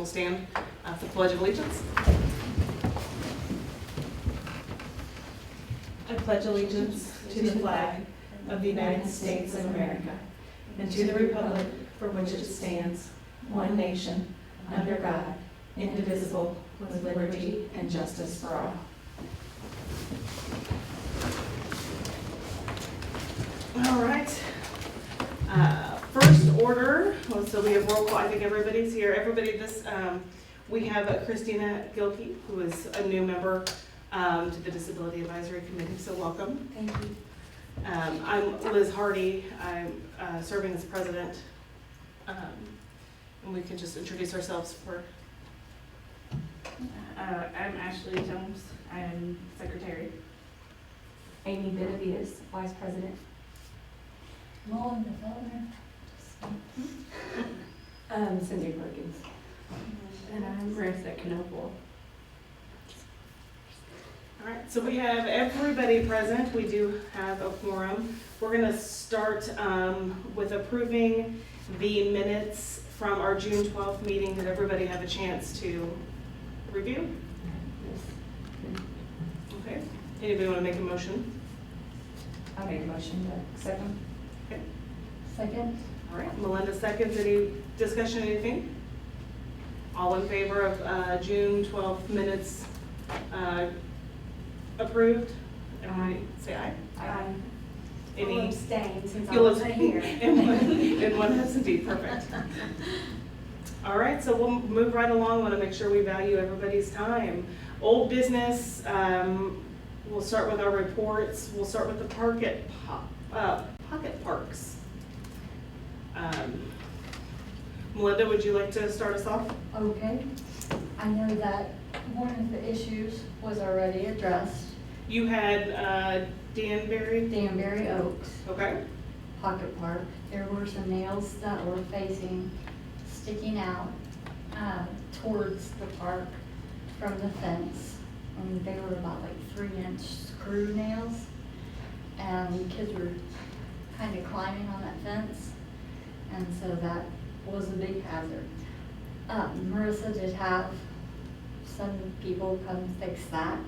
will stand for the Pledge of Allegiance. I pledge allegiance to the flag of the United States of America and to the republic for which it stands, one nation, under God, indivisible, with liberty and justice for all. All right. First order, so we have roll call. I think everybody's here. We have Christina Gilkey, who is a new member to the Disability Advisory Committee, so welcome. Thank you. I'm Liz Hardy. I'm serving as president. And we can just introduce ourselves for. I'm Ashley Jones. I'm secretary. Amy Benavides, vice president. Mullen Development. Cindy Perkins. And I'm Marissa Knoble. All right, so we have everybody present. We do have a quorum. We're going to start with approving the minutes from our June 12th meeting. Did everybody have a chance to review? Okay. Anybody want to make a motion? I make a motion to accept them. Okay. Second. All right, Melinda seconds. Any discussion, anything? All in favor of June 12th minutes approved? Everybody say aye. Aye. I'll Any? abstain since I You'll wasn't here. And one absentee, perfect. All right, so we'll move right along. Want to make sure we value everybody's time. Old business, we'll start with our reports. We'll start with the pocket parks. Melinda, would you like to start us off? Okay. I know that one of the issues was already addressed. You had Danbury. Danbury Oaks Okay. Pocket Park. There were some nails that were sticking out towards the park from the fence. And they were about like 3-inch screw nails. And kids were kind of climbing on that fence. And so that was a big hazard. Marissa did have some people come fix that.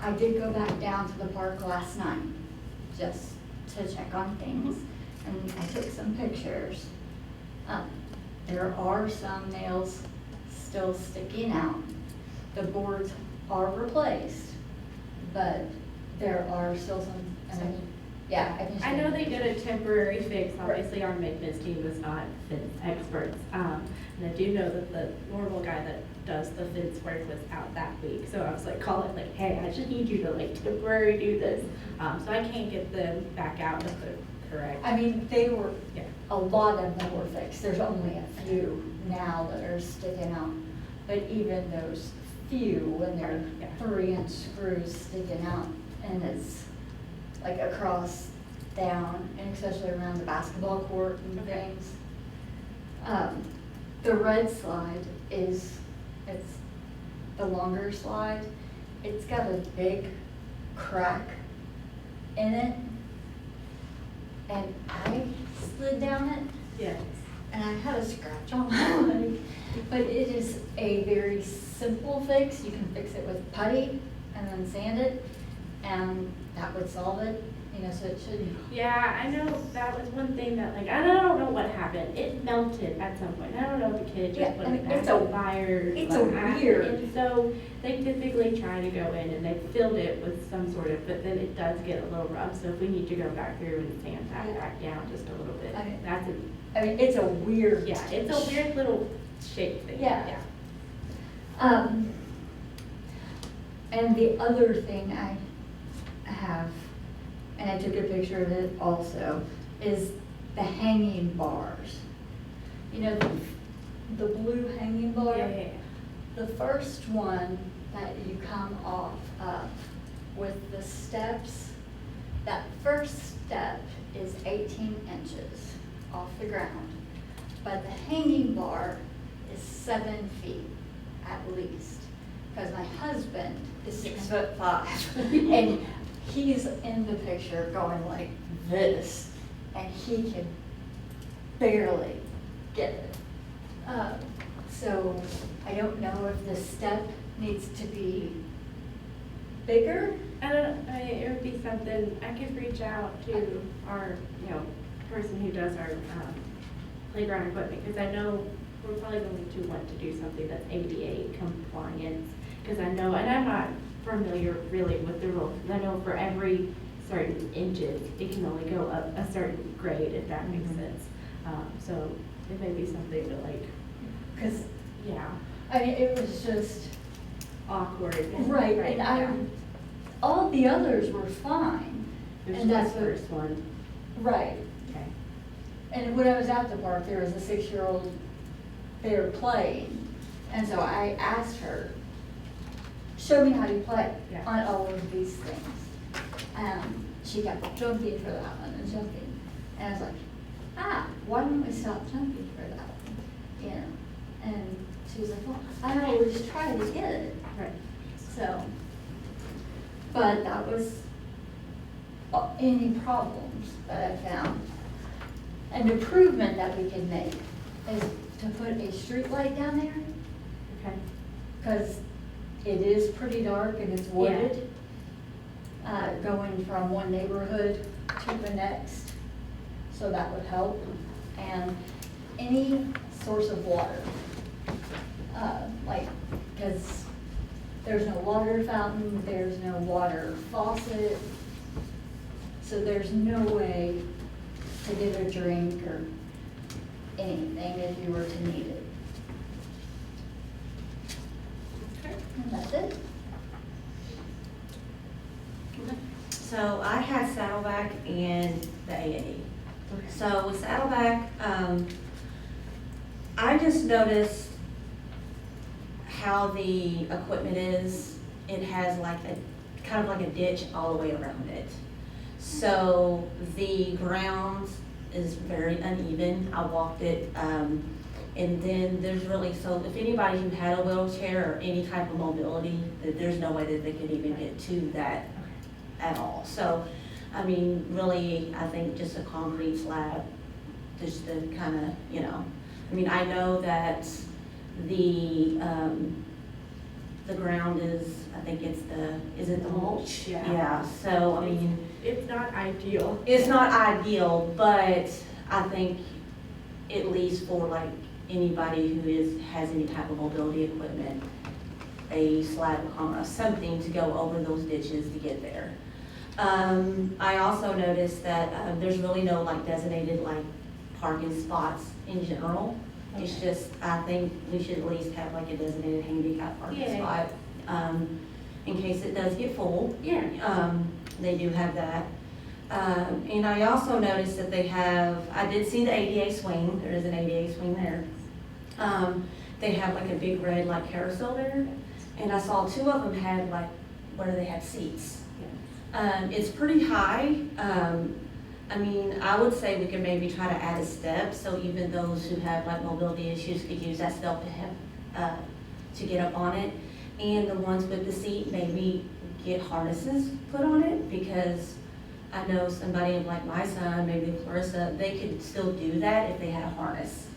I did go back down to the park last night just to check on things, and I took some pictures. There are some nails still sticking out. The boards are replaced, but there are still some, yeah, I can show I know you. they did a temporary fix. Obviously, our maintenance team was not fence experts. And I do know that the normal guy that does the fence work was out that week. So I was like calling like, hey, I just need you to like temporarily do this. So I can't get them back out if they're correct. I mean, they were, Yeah. a lot of them were fixed. There's only a few now that are sticking out. But even those few, when they're Yeah. 3-inch screws sticking out, and it's like across down, and especially around the basketball court and Okay. things. The red slide it's the longer slide. It's got a big crack in it. And I slid down it, Yes. and I had a scratch on my leg. But it is a very simple fix. You can fix it with putty and then sand it, and that would solve it, so it should. Yeah, I know that was one thing that like, I don't know what happened. It melted at some point. I don't know if the kid Yeah, just put I it mean, back it's a- on fire. it's a weird- And so they typically try to go in and they filled it with some sort of, but then it does get a little rough. So if we need to go back through and sand that Yeah. back down just a little bit, I mean- that's a, It's a weird. yeah, it's a weird little shape thing. Yeah. And the other thing I have, and I took a picture of it also, is the hanging bars. The blue hanging bar? Yeah. The first one that you come off of with the steps, that first step is 18 inches off the ground. But the hanging bar is 7 feet at least. Because my husband is 6'5", and he's in the picture going like this, and he can barely get it So I don't know if the step needs to be bigger. It would be something, I could reach out to our, person who does our, playground equipment, because I know we're probably going to want to do something that's ADA compliant, because I know, and I'm not familiar really with the rules, I know for every certain inches, it can only go up a certain grade, if that makes sense. So it may be something to like, Because, yeah, I mean, it was just, awkward. right, and yeah. all the others were fine. There's and the that's what- first one, Right. okay. And when I was at the park, there was a 6-year-old there playing. And so I asked her, show me how you play Yeah. on all of these things. She kept jumping for that one and jumping. And I was like, why don't we stop jumping for that one? You know, and she was like, well, I always try to get it. Right. So, but that was any problems that I found. An improvement that we can make is to put a street light down there, Okay. because it is pretty dark and it's wooded. Going from one neighborhood to the next, so that would help. And any source of water, because there's no water fountain, there's no water faucet, so there's no way to get a drink or anything if you were to need it. Okay. And that's it. So I had Saddleback and the A&E. So with Saddleback, I just noticed how the equipment is. It has like kind of like a ditch all the way around it. So the ground is very uneven. I walked it, and then there's really, so if anybody who had a wheelchair or any type of mobility, there's no way that they could even get to that at all. So, I mean, really, I think just a concrete slab, just to kind of, I mean, I know that the ground is, I think it's is it the mulch? Yeah. Yeah, so, I mean, It's not ideal. it's not ideal, but I think at least for like anybody who has any type of mobility equipment, a slab of concrete, something to go over those ditches to get there. I also noticed that there's really no like designated like parking spots in general. It's Okay. just, I think we should at least have like a designated handicap parking Yeah. spot, in case it does get full. Yeah. They do have that. And I also noticed that they have, I did see the ADA swing, there is an ADA swing there. They have like a big red like carousel there, and I saw 2 of them had like, where they had seats. It's pretty high. I mean, I would say we could maybe try to add a step, so even those who have like mobility issues could use that step to get up on it. And the ones with the seat, maybe get harnesses put on it, because I know somebody like my son, maybe Clarissa, they could still do that if they had a harness.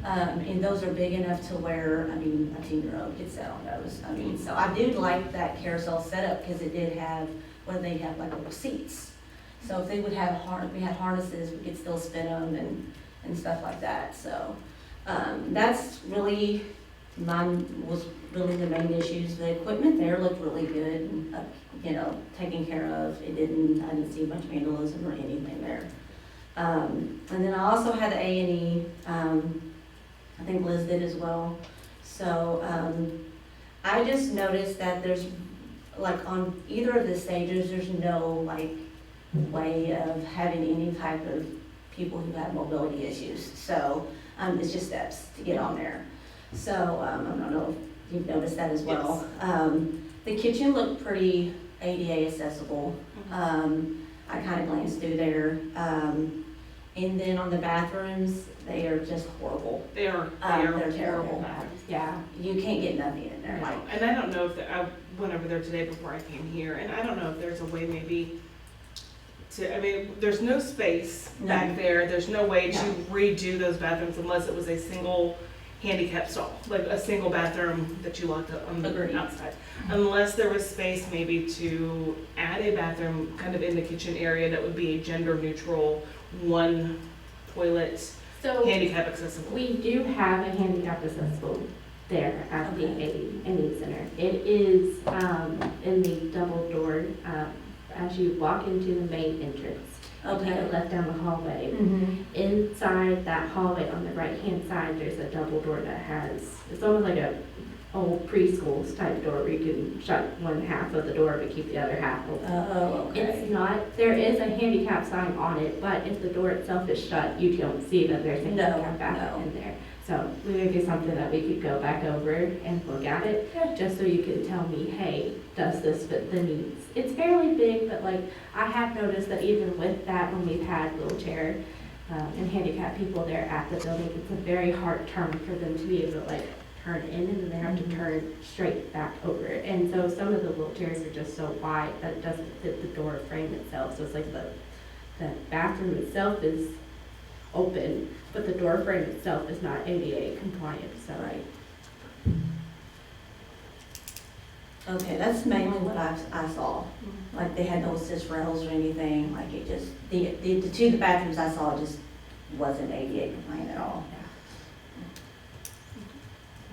And those are big enough to where, I mean, a 10-year-old could sit on those. I mean, so I do like that carousel setup, because it did have, where they have like little seats. So if they would have we had harnesses, we could still spin them and stuff like that. So that's really, mine was really the main issues. The equipment there looked really good, and, taken care of. I didn't see much vandalism or anything there. And then I also had the A&E, I think Liz did as well. So I just noticed that there's, like on either of the stages, there's no like way of having any type of people who have mobility issues. So it's just steps to get on there. So I don't know if you've noticed that as well. The kitchen looked pretty ADA accessible. I kind of glanced through there. And then on the bathrooms, they are just horrible. They're They're terrible. bathrooms. Yeah. You can't get nothing in there. Like, And I don't know if, I went over there today before I came here, and I don't know if there's a way maybe I mean, there's no space No. back there, there's no way to No. redo those bathrooms unless it was a single handicap stall, like a single bathroom that you locked up on the Agreed. outside. Unless there was space maybe to add a bathroom kind of in the kitchen area that would be a gender neutral, one toilet, So handicap accessible. we do have a handicap accessible there at the Okay. AD Center. It is in the double door, as you walk into the main entrance. You take a Okay. left down the hallway. Mm-hmm. Inside that hallway on the right-hand side, there's a double door that has, it's almost like a old preschool type door where you can shut one half of the door but keep the other half open. Oh, okay. It's not, there is a handicap sign on it, but if the door itself is shut, you don't see that there's a No, handicap bathroom no. in there. So maybe something that we could go back over and look at it, just so you can tell me, hey, does this fit the needs? It's fairly big, but like, I have noticed that even with that, when we've had wheelchair and handicapped people there at the building, it's a very hard turn for them to be able to like turn in, and then they have to turn straight back over. And so some of the wheelchairs are just so wide that it doesn't fit the door frame itself. So it's like the bathroom itself is open, but the door frame itself is not ADA compliant, so. Right. Okay, that's mainly what I saw. Like, they had no assist rails or anything, like it just, the two of the bathrooms I saw just wasn't ADA compliant at all.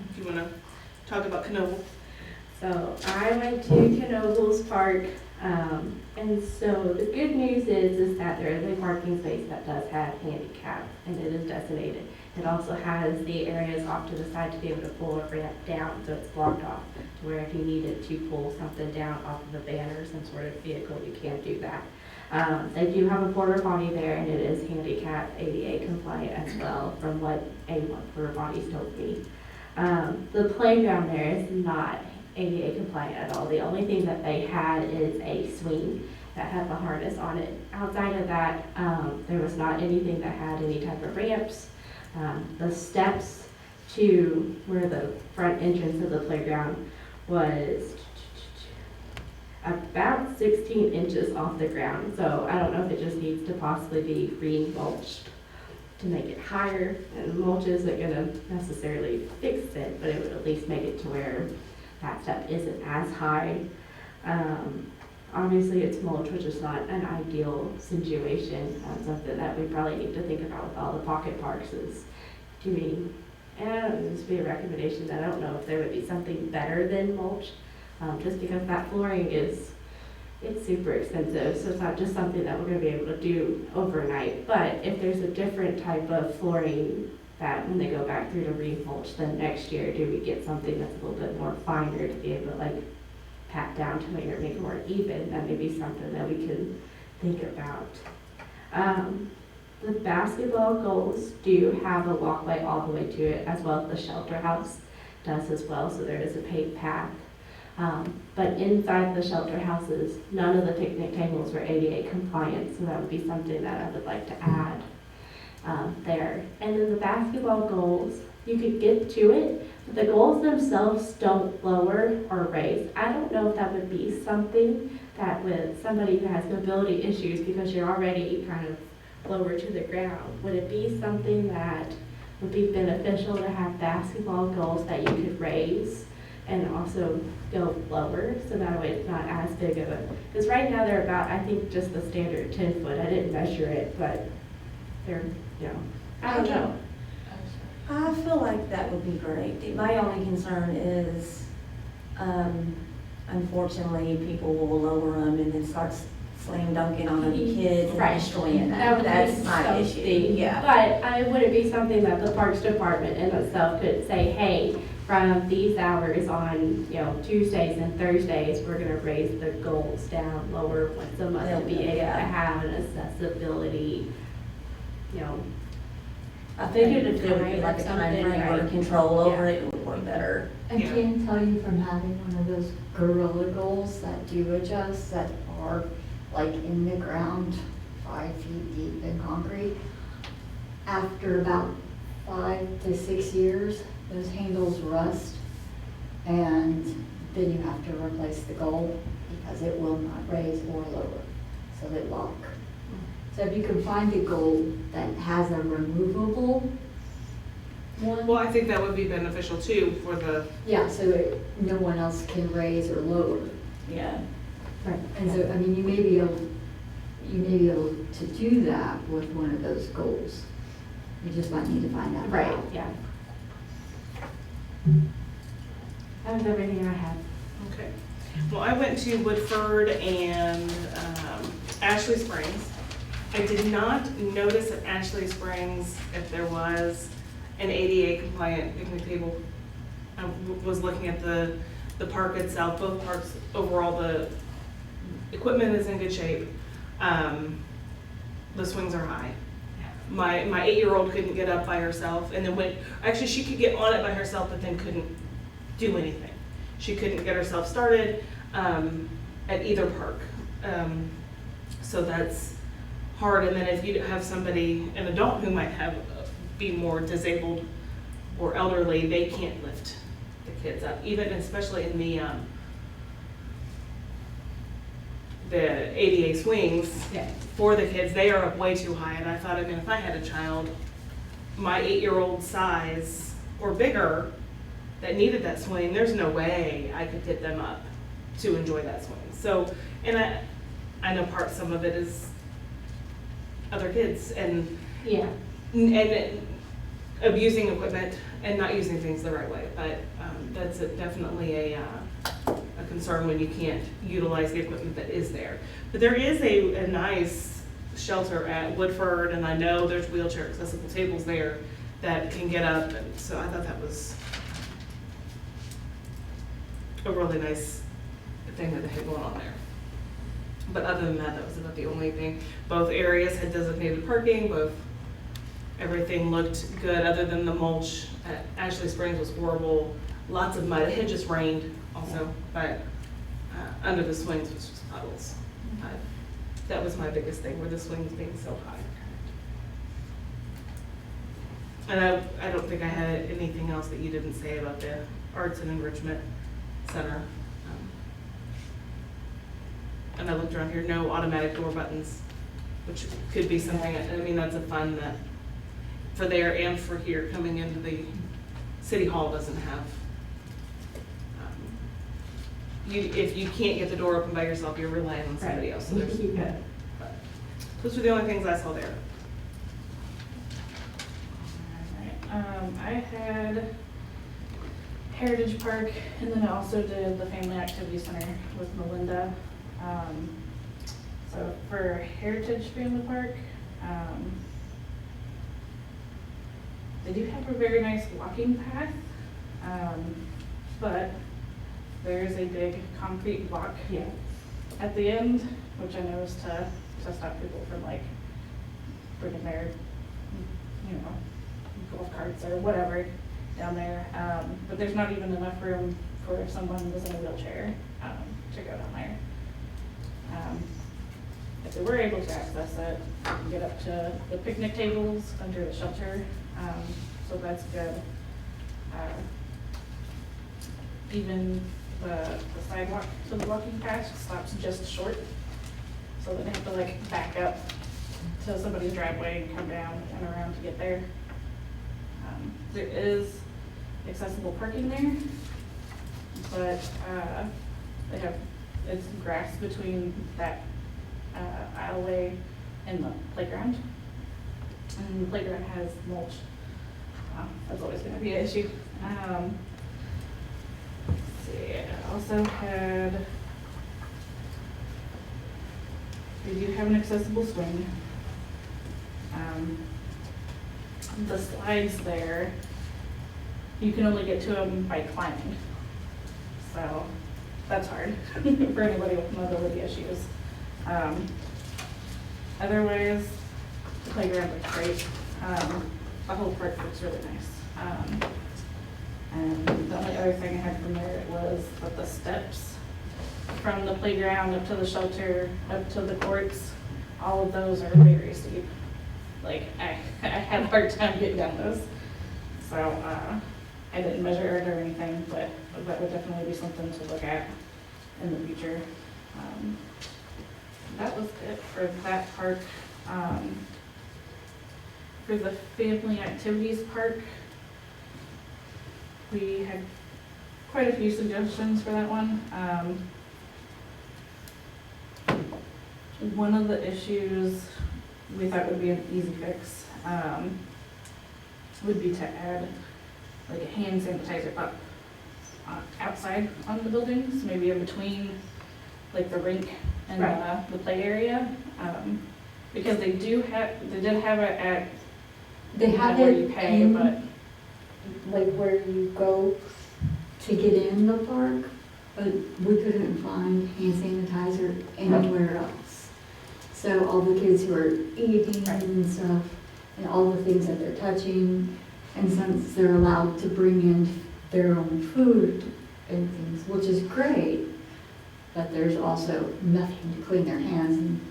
If you wanna talk about Knoebel. So I went to Knoebels Park, and so the good news is that there is a parking space that does have handicap, and it is designated. It also has the areas off to the side to be able to pull a ramp down, so it's blocked off, to where if you needed to pull something down off of a van or some sort of vehicle, you can do that. They do have a porta potty there, and it is handicap ADA compliant as well, from what one porta potties told me. The playground there is not ADA compliant at all. The only thing that they had is a swing that had the harness on it. Outside of that, there was not anything that had any type of ramps. The steps to where the front entrance of the playground was about 16 inches off the ground. So I don't know if it just needs to possibly be re-mulched to make it higher, and mulch isn't gonna necessarily fix it, but it would at least make it to where that step isn't as high. Obviously, it's mulch, which is not an ideal situation. Something that we probably need to think about with all the pocket parks is doing, and I don't know, this would be a recommendation, that I don't know if there would be something better than mulch, just because that flooring is, it's super expensive, so it's not just something that we're gonna be able to do overnight. But if there's a different type of flooring that when they go back through to re-mulch, then next year, do we get something that's a little bit more finer to be able to like pat down to make it more even? That may be something that we can think about. The basketball goals do have a walkway all the way to it, as well as the shelter house does as well, so there is a paved path. But inside the shelter houses, none of the picnic tables were ADA compliant, so that would be something that I would like to add there. And then the basketball goals, you could get to it, but the goals themselves don't lower or raise. I don't know if that would be something that with somebody who has mobility issues, because you're already kind of lower to the ground, would it be something that would be beneficial to have basketball goals that you could raise and also go lower, so that way it's not as big of a, because right now they're about, I think, just the standard 10 foot. I didn't measure it, but they're, you know, I don't know. I feel like that would be great. My only concern is, unfortunately, people will lower them and then start slam dunking on the kids and Right. destroying That that. would That's be my issue, something, yeah. But would it be something that the Parks Department in itself could say, hey, from these hours on, you know, Tuesdays and Thursdays, we're gonna raise the goals down lower once a month to be able to Yeah. have an accessibility, you know. I figured if there would be Time like a or time something, frame or right. control over Yeah. it, it would work better. I Yeah. can tell you from having one of those gorilla goals that do adjust, that are like in the ground, 5 feet deep in concrete. After about 5 to 6 years, those handles rust, and then you have to replace the goal because it will not raise or lower, so they lock. So if you can find a goal that has a removable one? Well, I think that would be beneficial too for the, Yeah, so that no one else can raise or lower. Yeah. Right. And so, I mean, you may be able to do that with one of those goals. You just might need to find out. Right, how. yeah. That was everything I had. okay. Well, I went to Woodford and Ashley Springs. I did not notice at Ashley Springs if there was an ADA compliant picnic table. I was looking at the park itself, both parks, overall, the equipment is in good shape. The swings are high. My 8-year-old couldn't get up by herself and then actually she could get on it by herself, but then couldn't do anything. She couldn't get herself started at either park. So that's hard. And then if you have somebody, an adult who might be more disabled or elderly, they can't lift the kids up, even especially in the ADA swings Yeah. for the kids, they are up way too high. And I thought, I mean, if I had a child, my 8-year-old size or bigger that needed that swing, there's no way I could get them up to enjoy that swing. So, and I know some of it is other kids and Yeah. abusing equipment and not using things the right way. But that's definitely a concern when you can't utilize the equipment that is there. But there is a nice shelter at Woodford, and I know there's wheelchair accessible tables there that can get up, and so I thought that was a really nice thing that they had going on there. But other than that, that was about the only thing. Both areas had designated parking, everything looked good, other than the mulch at Ashley Springs was horrible. Lots of mud. It had just rained also, but under the swings was just puddles. That was my biggest thing, were the swings being so high. And I don't think I had anything else that you didn't say about the Arts and Enrichment Center. And I looked around here, no automatic door buttons, which could be something, I mean, that's a fun that for there and for here coming into the City Hall doesn't have. If you can't get the door open by yourself, you're relying on somebody else. So there's, Yeah. but those were the only things I saw there. I had Heritage Park, and then I also did the Family Activity Center with Melinda. So for Heritage Family Park, they do have a very nice walking path, but there's a big concrete block Yeah. at the end, which I know is to stop people from like bringing their, golf carts or whatever down there. But there's not even enough room for if someone was in a wheelchair, to go down there. If they were able to access it, they can get up to the picnic tables under the shelter, so that's good. Even the sidewalk to the walking path stops just short, so they have to like back up to somebody's driveway and come down and around to get there. There is accessible parking there, but they have, it's grass between that aisleway and the playground. And the playground has mulch. That's always gonna be an issue. Let's see, I also had, they do have an accessible swing. The slides there, you can only get to them by climbing. So that's hard for anybody with mobility issues. Otherwise, the playground looks great. The whole park looks really nice. And the only other thing I had from there was that the steps from the playground up to the shelter, up to the courts, all of those are very steep. Like, I had a hard time getting down those. So, I didn't measure it or anything, but that would definitely be something to look at in the future. That was it for that park. For the family activities park, we had quite a few suggestions for that one. One of the issues we thought would be an easy fix, would be to add like a hand sanitizer up outside on the buildings, maybe in between like the rink and the play area. Because they did have it at, They have where it you pay, in, but like where you go to get in the park, but we couldn't find hand sanitizer anywhere else. So all the kids who are eating and stuff, and all the things that they're touching, and since they're allowed to bring in their own food and things, which is great, but there's also nothing to clean their hands, and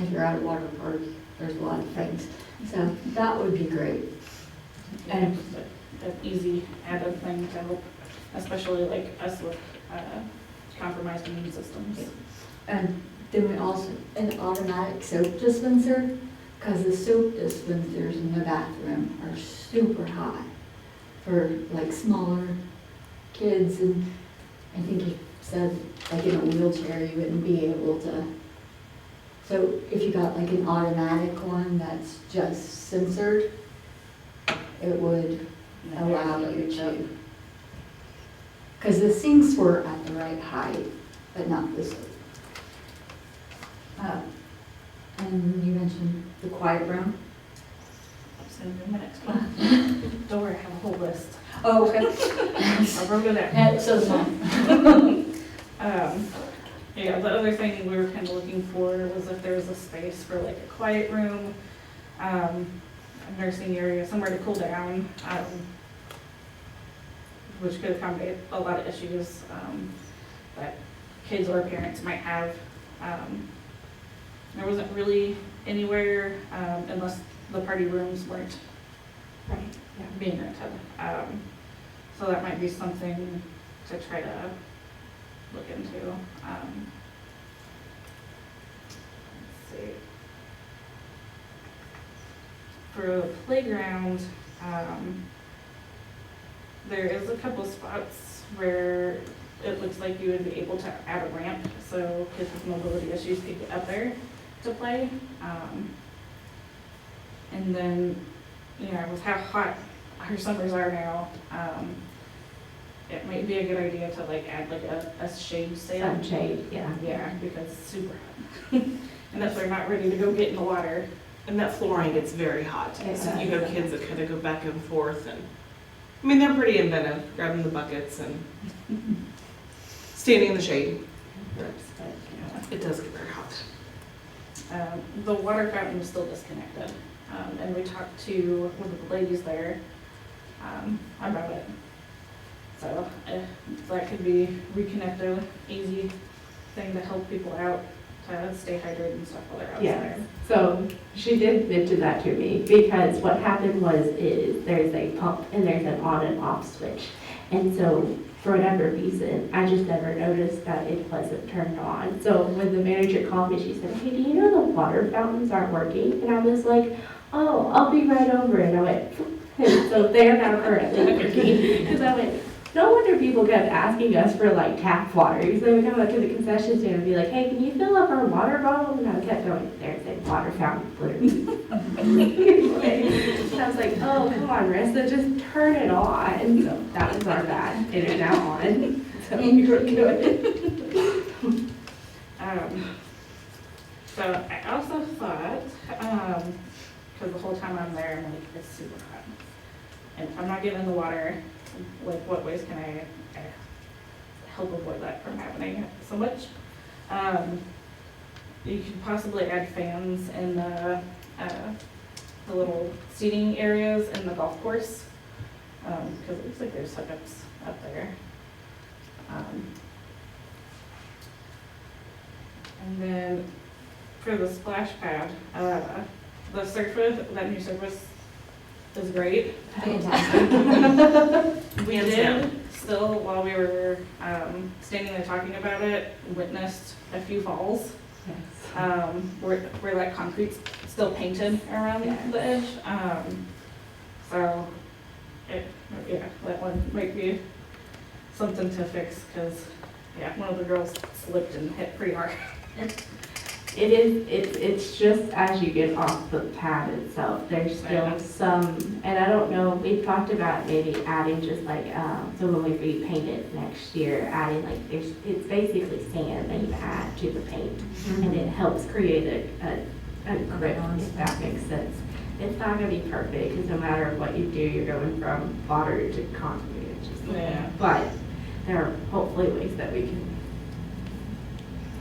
if you're at a water park, there's a lot of things. So that would be great. and an easy added thing to help, especially like us with compromised immune systems. And then we also, an automatic soap dispenser, because the soap dispensers in the bathroom are super high for like smaller kids, and I think he said like in a wheelchair you wouldn't be able to. So if you got like an automatic one that's just censored, it would allow you to. Because the sinks were at the right height, but not the soap. And you mentioned the quiet room. That's gonna be my next one. Don't worry, I have a whole list. Oh, okay. I wrote it down. So does mine. Yeah, the other thing we were kind of looking for was if there was a space for like a quiet room, a nursing area, somewhere to cool down, which could accommodate a lot of issues that kids or parents might have. There wasn't really anywhere, unless the party rooms weren't being rented. So that might be something to try to look into. Let's see. For the playground, there is a couple spots where it looks like you would be able to add a ramp so kids with mobility issues could get up there to play. And then, you know, with how hot our summers are now, it might be a good idea to like add like a shade sail. Sunshade, yeah. Yeah, because it's super hot. And if they're not ready to go get in the water. And that flooring gets very hot. It So you does. have kids that kind of go back and forth, and, I mean, they're pretty inventive, grabbing the buckets and standing in the shade. It does get very hot. The water fountain was still disconnected. And we talked to one of the ladies there about it. So that could be reconnected, easy thing to help people out to stay hydrated and stuff while they're out Yeah. there. So she did mention that to me, because what happened is there's a pump and there's an on and off switch. And so for whatever reason, I just never noticed that it wasn't turned on. So when the manager called me, she said, "Hey, do you know the water fountains aren't working?" And I was like, "Oh, I'll be right over." And I went, and so they're now currently working. Because I went, no wonder people kept asking us for like tap water. Because they would come up to the concession stand and be like, "Hey, can you fill up our water bottle?" And I kept going, "There's a water fountain literally." And I was like, "Oh, come on, Rissa, just turn it on." So that was our bad. It is now on. So we were good. So I also thought, because the whole time I'm there, I'm like, it's super hot. And if I'm not getting in the water, like what ways can I help avoid that from happening so much? You could possibly add fans in the little seating areas in the golf course, because it looks like there's hookups up there. And then for the splash pad, the surface, that new surface is great. Fantastic. We Hands did down. still, while we were standing there talking about it, witnessed a few falls. Where that concrete's still painted around the edge. So Yeah, that one might be something to fix, because, yeah, one of the girls slipped and hit pretty hard. It's just as you get off the pad itself, there's Yeah. still some, and I don't know, we've talked about maybe adding just like, so when we repaint it next year, adding like, it's basically sand that you add to the paint, and it helps create a grip, if that makes sense. It's not gonna be perfect, because no matter what you do, you're going from water to concrete, it's just, Yeah. but there are hopefully ways that we can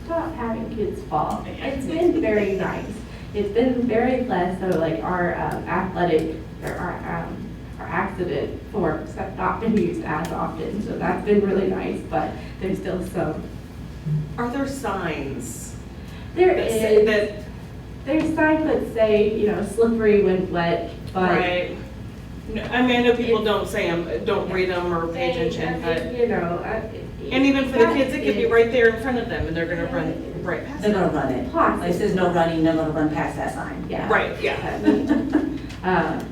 stop having kids fall. It's been very nice. It's been very less, so like our athletic, or our accident forms have not been used as often, so that's been really nice, but there's still some. Are there signs There that say is, that, there's signs that say, you know, slippery when wet, but. right? No, I mean, I know people don't say them, don't read them or pay they- attention, I but, mean, you know, and even for the that kids, it could be is right there in front of them and they're gonna run right past They're it. gonna run it. Possible. Like, it says no running, they're gonna run past that sign. Yeah. Right, yeah. Um,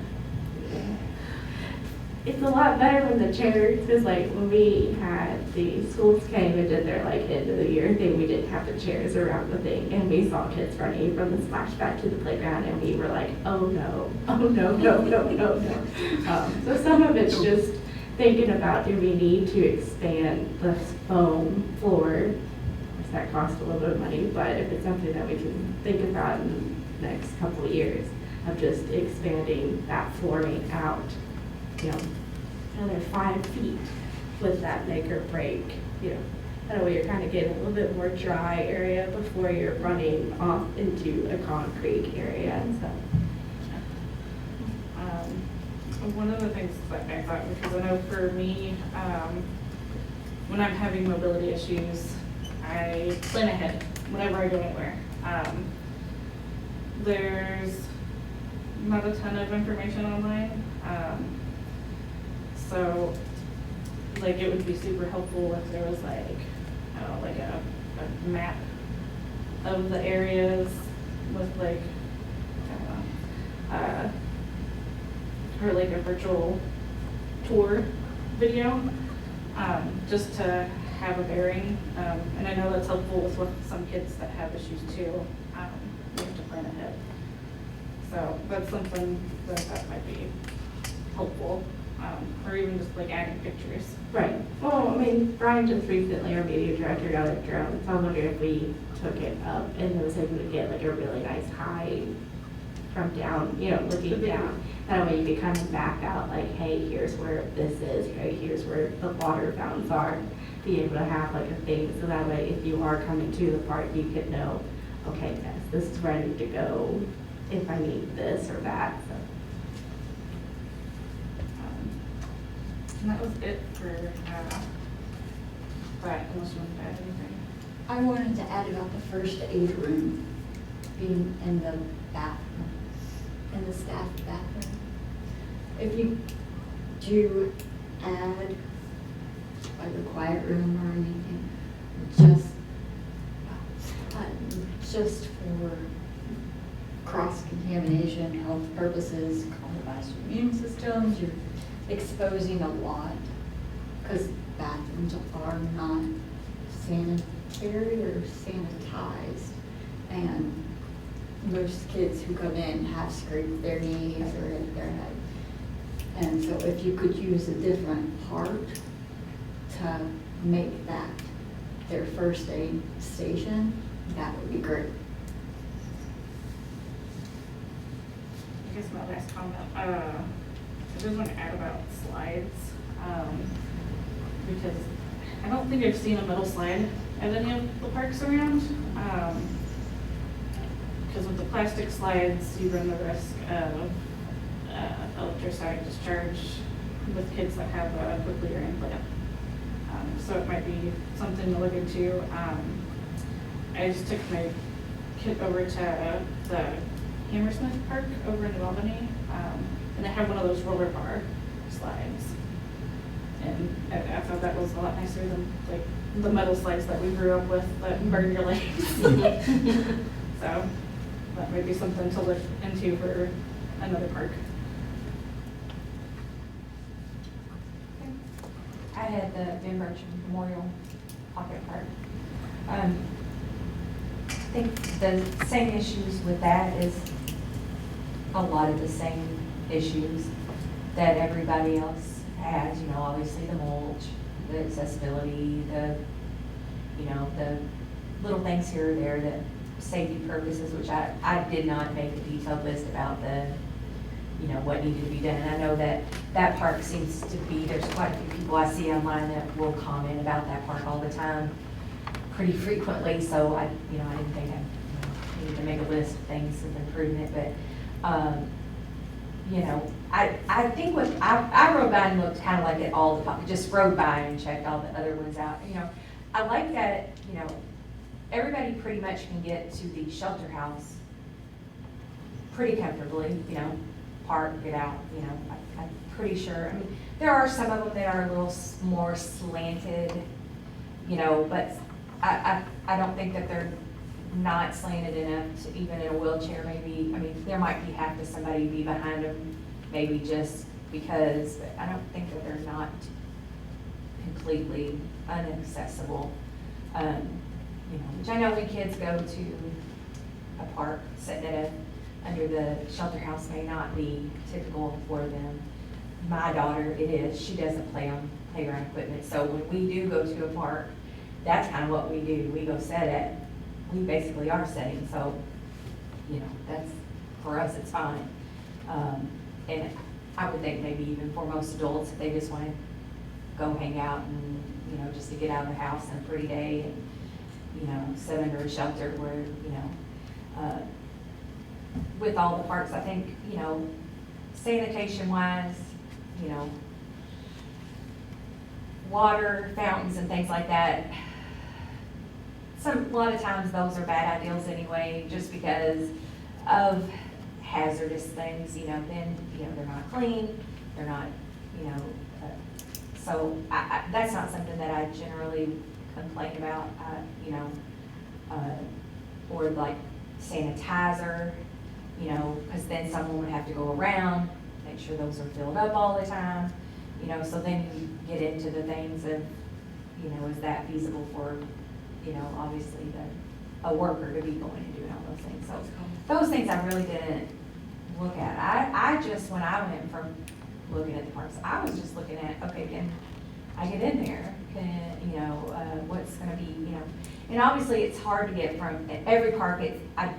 It's a lot better when the chairs, because like when we had, the schools came and did their like end of the year thing, we didn't have the chairs around the thing, and we saw kids running from the splash pad to the playground, and we were like, oh no, no, no, no, no, no. So some of it's just thinking about, do we need to expand the foam floor? Does that cost a little bit of money, but if it's something that we can think about in the next couple of years, of just expanding that flooring out, you know, another 5 feet with that make or break, you know. That way you're kind of getting a little bit more dry area before you're running off into a concrete area and stuff. One of the things that I thought, because I know for me, when I'm having mobility issues, I plan ahead whenever I go anywhere. There's not a ton of information online. So, like, it would be super helpful if there was like, I don't know, like a map of the areas with like, I don't know, or like a virtual tour video, just to have a bearing. And I know that's helpful with some kids that have issues too. We have to plan ahead. So that's something that might be helpful, or even just like adding pictures. Right. Well, I mean, Brian just recently, our media director, got a drone, so I wonder if we took it up and was able to get like a really nice high from down, you know, looking down. That way you could kind of map out like, hey, here's where this is, hey, here's where the water fountains are. Be able to have like a thing, so that way if you are coming to the park, you could know, okay, yes, this is where I need to go if I need this or that, so. And that was it for that, unless you wanted to add anything. I wanted to add about the first aid room being in the bathroom, in the staff bathroom. If you do add like a quiet room or anything, just for cross-contamination, health purposes, compromised immune systems, you're exposing a lot, because bathrooms are not sanitary or sanitized, and most kids who come in have scraped their knees or hit their head. And so if you could use a different part to make that their first aid station, that would be great. I guess my last comment, I just want to add about slides, because I don't think I've seen a metal slide at any of the parks around. Because with the plastic slides, you run the risk of electrostatic discharge with kids that have a cochlear implant. So it might be something to look into. I just took my kid over to the Hammersmith Park over in New Albany, and they have one of those roller bar slides. And I thought that was a lot nicer than like the metal slides that we grew up with that burn your legs. So that might be something to look into for another park. had the Ben Bertram Memorial Pocket Park. I think the same issues with that is a lot of the same issues that everybody else has, you know, obviously the mulch, the accessibility, the, you know, the little things here or there that safety purposes, which I did not make a detailed list about the, you know, what needed to be done. And I know that that park seems to be, there's quite a few people I see online that will comment about that park all the time, pretty frequently, so I didn't think I needed to make a list of things of improvement, but, you know, I think what, I rode by and looked kind of like at all the, just rode by and checked all the other ones out, you know. I like that, you know, everybody pretty much can get to the shelter house pretty comfortably, you know, park, get out, you know, I'm pretty sure. I mean, there are some of them that are a little more slanted, you know, but I don't think that they're not slanted enough to, even in a wheelchair maybe, I mean, there might be have to somebody be behind them, maybe just because, but I don't think that they're not completely inaccessible. You know, which I know when kids go to a park, sitting at under the shelter house may not be typical for them. My daughter, it is, she doesn't play on playground equipment, so when we do go to a park, that's kind of what we do. We go set it, we basically are setting, so, you know, that's, for us, it's fine. And I would think maybe even for most adults, if they just want to go hang out and, you know, just to get out of the house on a pretty day and, you know, sit under a shelter where, you know, with all the parks, I think, you know, sanitation wise, you know, water fountains and things like that, a lot of times those are bad ideals anyway, just because of hazardous things, you know, then, you know, they're not clean, they're not, you know, so that's not something that I generally complain about, you know, or like sanitizer, you know, because then someone would have to go around, make sure those are filled up all the time, you know, so then you get into the things of, you know, is that feasible for, you know, obviously a worker to be going and doing all those things. So those things I really didn't look at. I just, when I went from looking at the parks, I was just looking at, okay, can I get in there? Can, you know, what's gonna be, you know, and obviously it's hard to get from every park. I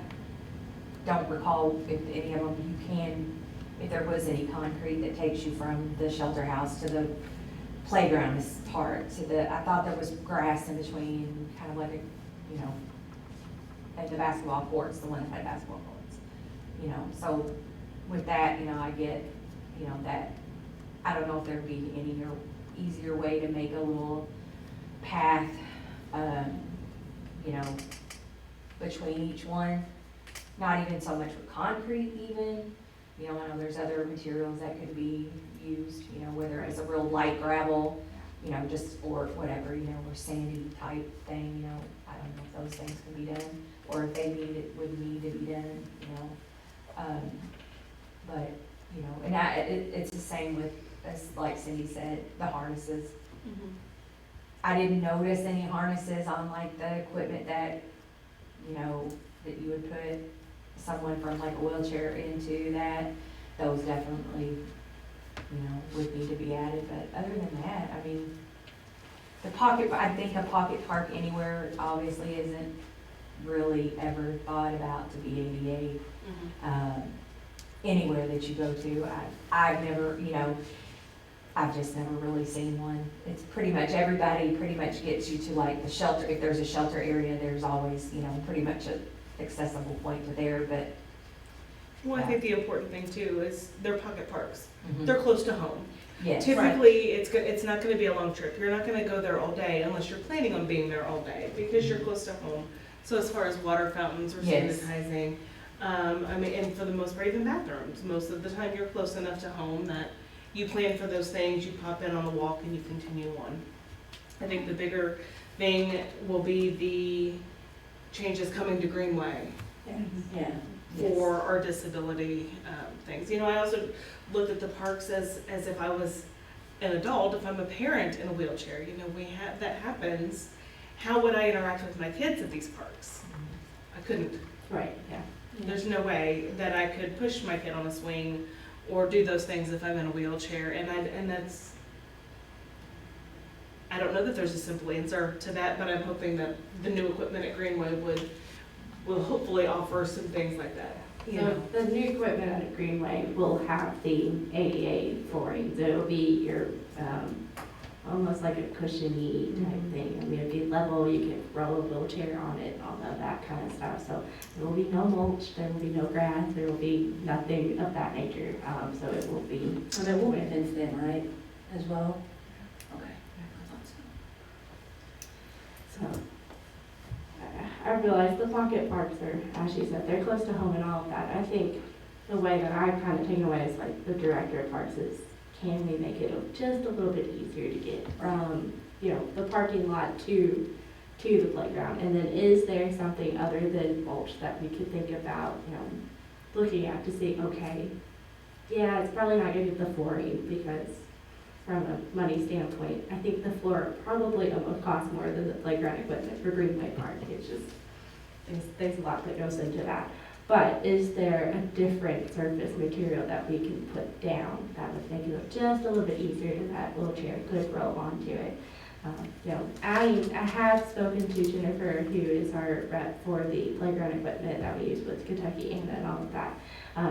don't recall if any of them you can, if there was any concrete that takes you from the shelter house to the playground part to the, I thought there was grass in between, kind of like a, you know, at the basketball courts, the one that had basketball courts, you know, so with that, you know, I get, you know, that, I don't know if there'd be any easier way to make a little path, you know, between each one, not even so much with concrete even, you know, I know there's other materials that could be used, you know, whether it's a real light gravel, you know, just, or whatever, you know, or sandy type thing, you know, I don't know if those things can be done, or if they would need to be done, you know, but, you know, and it's the same with, as like Cindy said, the harnesses. Mm-hmm. I didn't notice any harnesses on like the equipment that, you know, that you would put someone from like a wheelchair into that. Those definitely, you know, would need to be added, but other than that, I mean, the pocket, I think a pocket park anywhere obviously isn't really ever thought about to be ADA. Mm-hmm. Anywhere that you go to, I've never, you know, I've just never really seen one. It's pretty much, everybody pretty much gets you to like the shelter. If there's a shelter area, there's always, you know, pretty much an accessible point to there, but. Well, I think the important thing too is they're pocket parks. Mhm. They're close to home. Yes. Typically, it's not gonna be a long trip. You're not gonna go there all day unless you're planning on being there all day because you're close to home. So as far as water fountains or Yes. sanitizing, I mean, and for the most part, even bathrooms, most of the time you're close enough to home that you plan for those things, you pop in on the walk and you continue on. I think the bigger thing will be the changes coming to Greenway Yeah. for our disability things. You know, I also looked at the parks as if I was an adult, if I'm a parent in a wheelchair, that happens, how would I interact with my kids at these parks? I couldn't. Right, yeah. There's no way that I could push my kid on a swing or do those things if I'm in a wheelchair, I don't know that there's a simple answer to that, but I'm hoping that the new equipment at Greenway will hopefully offer some things like that, you So know. the new equipment at Greenway will have the ADA flooring, so it'll be your, almost like a cushiony type thing. I mean, it'll be level, you can roll a wheelchair on it, all of that kind of stuff. So there will be no mulch, there will be no grass, there will be nothing of that nature. So it will be. And there will be fenced in, right, as well? Okay. I thought so. So, I realize the pocket parks are, as she said, they're close to home and all of that. I think the way that I've kind of taken away as like the director of parks is, can we make it just a little bit easier to get from, the parking lot to the playground? And then is there something other than mulch that we could think about, looking at to see, okay, yeah, it's probably not gonna get the flooring because from a money standpoint, I think the floor probably almost costs more than the playground equipment for Greenway Park. It's just, there's a lot that goes into that. But is there a different surface material that we can put down that would make it look just a little bit easier to that wheelchair could roll onto it? I have spoken to Jennifer, who is our rep for the playground equipment that we use with Kentucky and all of that,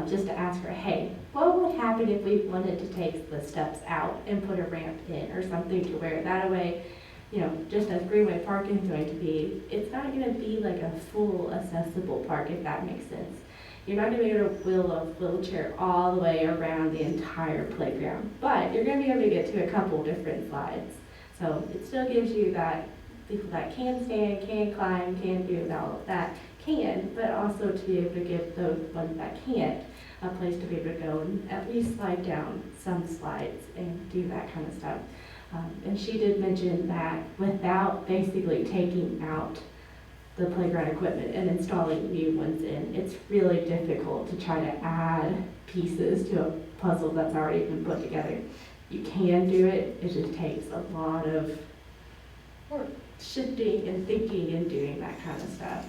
just to ask her, hey, what would happen if we wanted to take the steps out and put a ramp in or something to where that way, just as Greenway Park is going to be, it's not going to be like a full accessible park, if that makes sense. You're not going to be able to wheel a wheelchair all the way around the entire playground, but you're going to be able to get to a couple different slides. So it still gives you that, people that can stand, can climb, can do all of that, but also to be able to give those ones that can't a place to be able to go and at least slide down some slides and do that kind of stuff. And she did mention that without basically taking out the playground equipment and installing new ones in, it's really difficult to try to add pieces to a puzzle that's already been put together. You can do it, it just takes a lot of shifting and thinking and doing that kind of stuff.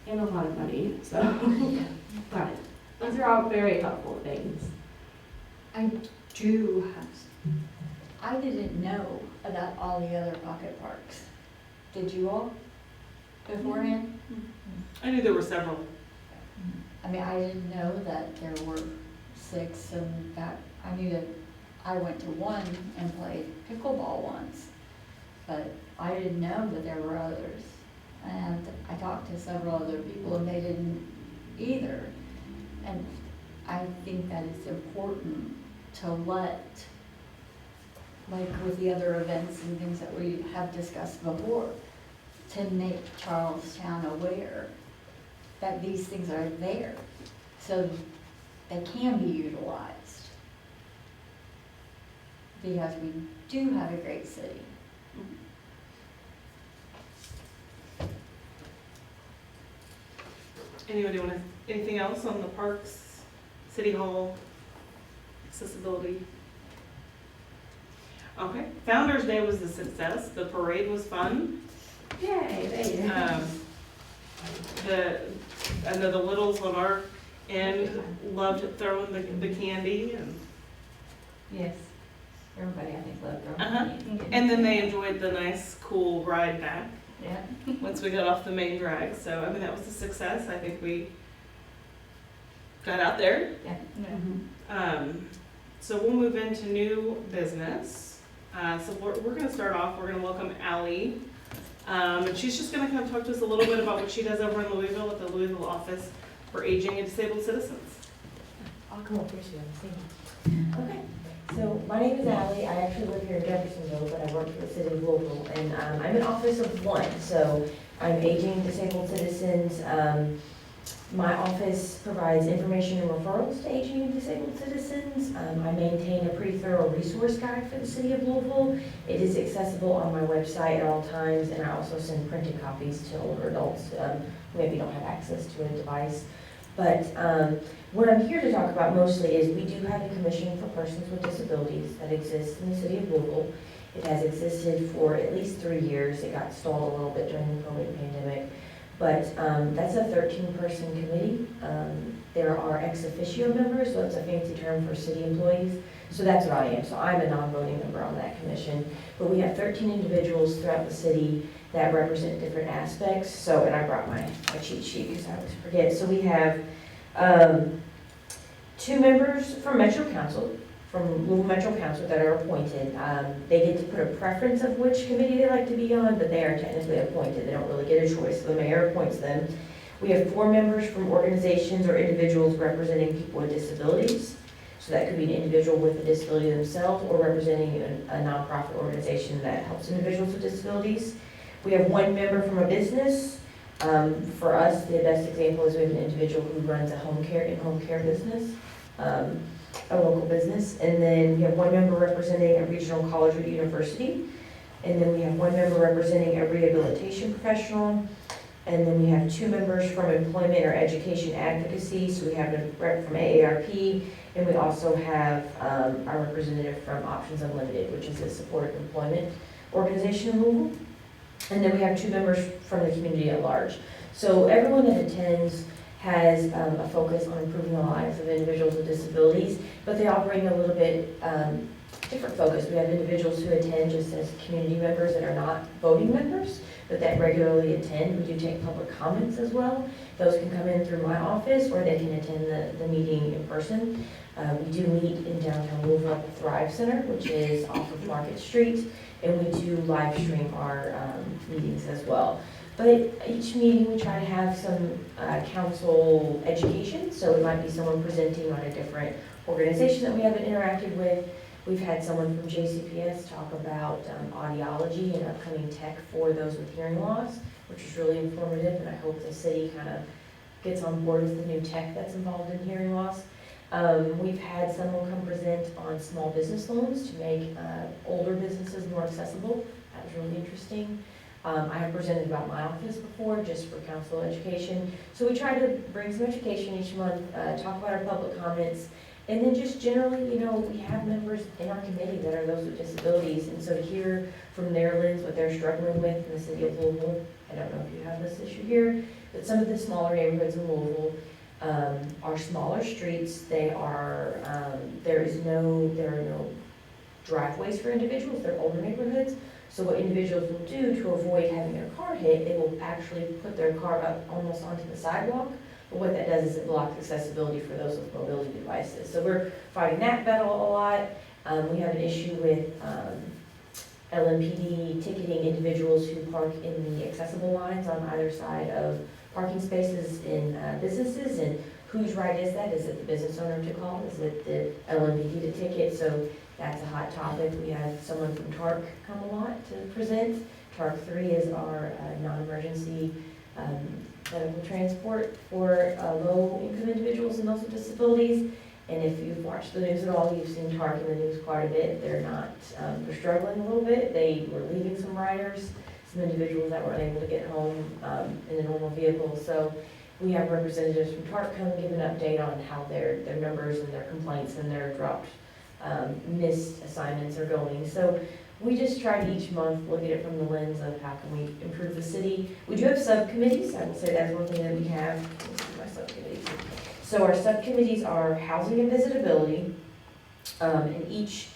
And a lot of money, so. But those are all very helpful things. I didn't know about all the other pocket parks. Did you all beforehand? I knew there were several. I mean, I didn't know that there were 6, and that, I knew that I went to one and played pickleball once, but I didn't know that there were others. And I talked to several other people and they didn't either. And I think that it's important to let, like with the other events and things that we have discussed before, to make Charlestown aware that these things are there, so they can be utilized. Because we do have a great city. Anybody want anything else on the parks, city hall, accessibility? Okay, Founder's Day was a success. The parade was fun. Yay, I know the littles on our end loved throwing the candy and. Yes, everybody I think loved their Uh-huh. And then they enjoyed the nice, cool ride back Yeah. once we got off the main drag. So, I mean, that was a success. I think we got out there. So we'll move into new business. So we're gonna start off, we're gonna welcome Allie. And she's just gonna kind of talk to us a little bit about what she does over in Louisville at the Louisville Office for Aging and Disabled Citizens. I'll come up here so you can see me. Okay, so my name is Allie. I actually live here in Jeffersonville, but I work for the city of Louisville. And I'm in office of one, so I'm Aging and Disabled Citizens. My office provides information and referrals to aging and disabled citizens. I maintain a pretty thorough resource guide for the city of Louisville. It is accessible on my website at all times, and I also send printed copies to older adults who maybe don't have access to a device. But what I'm here to talk about mostly is we do have a commission for persons with disabilities that exists in the city of Louisville. It has existed for at least 3 years. It got stalled a little bit during the COVID pandemic. But that's a 13-person committee. There are ex officio members, so that's a fancy term for city employees. So that's what I am. So I'm a non-voting member on that commission. But we have 13 individuals throughout the city that represent different aspects. So, and I brought my cheat sheet because I always forget. So we have 2 members from Metro Council, from Louisville Metro Council that are appointed. They get to put a preference of which committee they like to be on, but they are technically appointed. They don't really get a choice. So the mayor appoints them. We have 4 members from organizations or individuals representing people with disabilities. So that could be an individual with a disability themselves or representing a nonprofit organization that helps individuals with disabilities. We have 1 member from a business. For us, the best example is we have an individual who runs a home care business, a local business. And then we have 1 member representing a regional college or university. And then we have 1 member representing a rehabilitation professional. And then we have 2 members from employment or education advocacy. So we have a rep from AARP, and we also have our representative from Options Unlimited, which is a supportive employment organization in Louisville. And then we have 2 members from the community at large. So everyone that attends has a focus on improving the lives of individuals with disabilities, but they all bring a little bit different focus. We have individuals who attend just as community members that are not voting members, but that regularly attend. We do take public comments as well. Those can come in through my office, or they can attend the meeting in person. We do meet in downtown Louisville at the Thrive Center, which is off of Market Street, and we do live stream our meetings as well. But each meeting we try to have some council education, so it might be someone presenting on a different organization that we haven't interacted with. We've had someone from JCPS talk about audiology and upcoming tech for those with hearing loss, which is really informative, and I hope the city kind of gets on board with the new tech that's involved in hearing loss. We've had someone come present on small business loans to make older businesses more accessible. That was really interesting. I have presented about my office before, just for council education. So we try to bring some education each month, talk about our public comments, and then just generally, you know, we have members in our committee that are those with disabilities, and so to hear from their lens what they're struggling with in the city of Louisville. I don't know if you have this issue here, but some of the smaller neighborhoods in Louisville are smaller streets. They are, there are no driveways for individuals. They're older neighborhoods. So what individuals will do to avoid having their car hit, they will actually put their car up almost onto the sidewalk. But what that does is it blocks accessibility for those with mobility devices. So we're fighting that battle a lot. We have an issue with LMPD ticketing individuals who park in the accessible lines on either side of parking spaces in businesses. And whose right is that? Is it the business owner to call? Is it the LMPD to ticket? So that's a hot topic. We have someone from TARC come a lot to present. TARC 3 is our non-emergency medical transport for low-income individuals and those with disabilities. And if you've watched the news at all, you've seen TARC in the news quite a bit. They're struggling a little bit. They were leaving some riders, some individuals that weren't able to get home in a normal vehicle. So we have representatives from TARC come give an update on how their numbers and their complaints and their dropped missed assignments are going. So we just try to each month look at it from the lens of how can we improve the city. We do have subcommittees. I will say that's one thing that we have. Let me see my subcommittees. So our subcommittees are housing and visitability, and each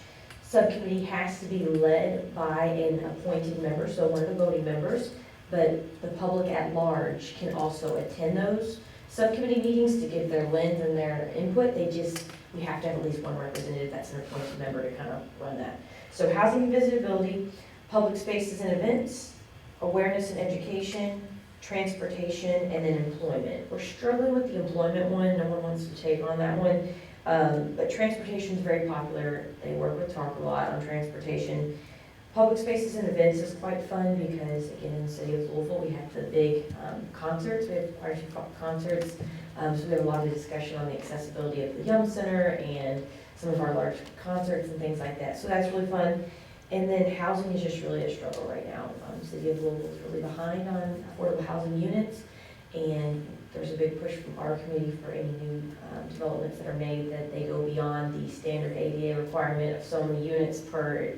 subcommittee has to be led by an appointed member, so one of the voting members, but the public at large can also attend those subcommittee meetings to give their lens and their input. We have to have at least one representative that's an appointed member to kind of run that. So housing and visitability, public spaces and events, awareness and education, transportation, and then employment. We're struggling with the employment one. No one wants to take on that one. But transportation is very popular. They work with TARC a lot on transportation. Public spaces and events is quite fun because, again, in the city of Louisville, we have the big concerts. We have quite a few concerts. So we have a lot of discussion on the accessibility of the Yum Center and some of our large concerts and things like that. So that's really fun. And then housing is just really a struggle right now. The city of Louisville is really behind on affordable housing units. And there's a big push from our committee for any new developments that are made, that they go beyond the standard ADA requirement of so many units per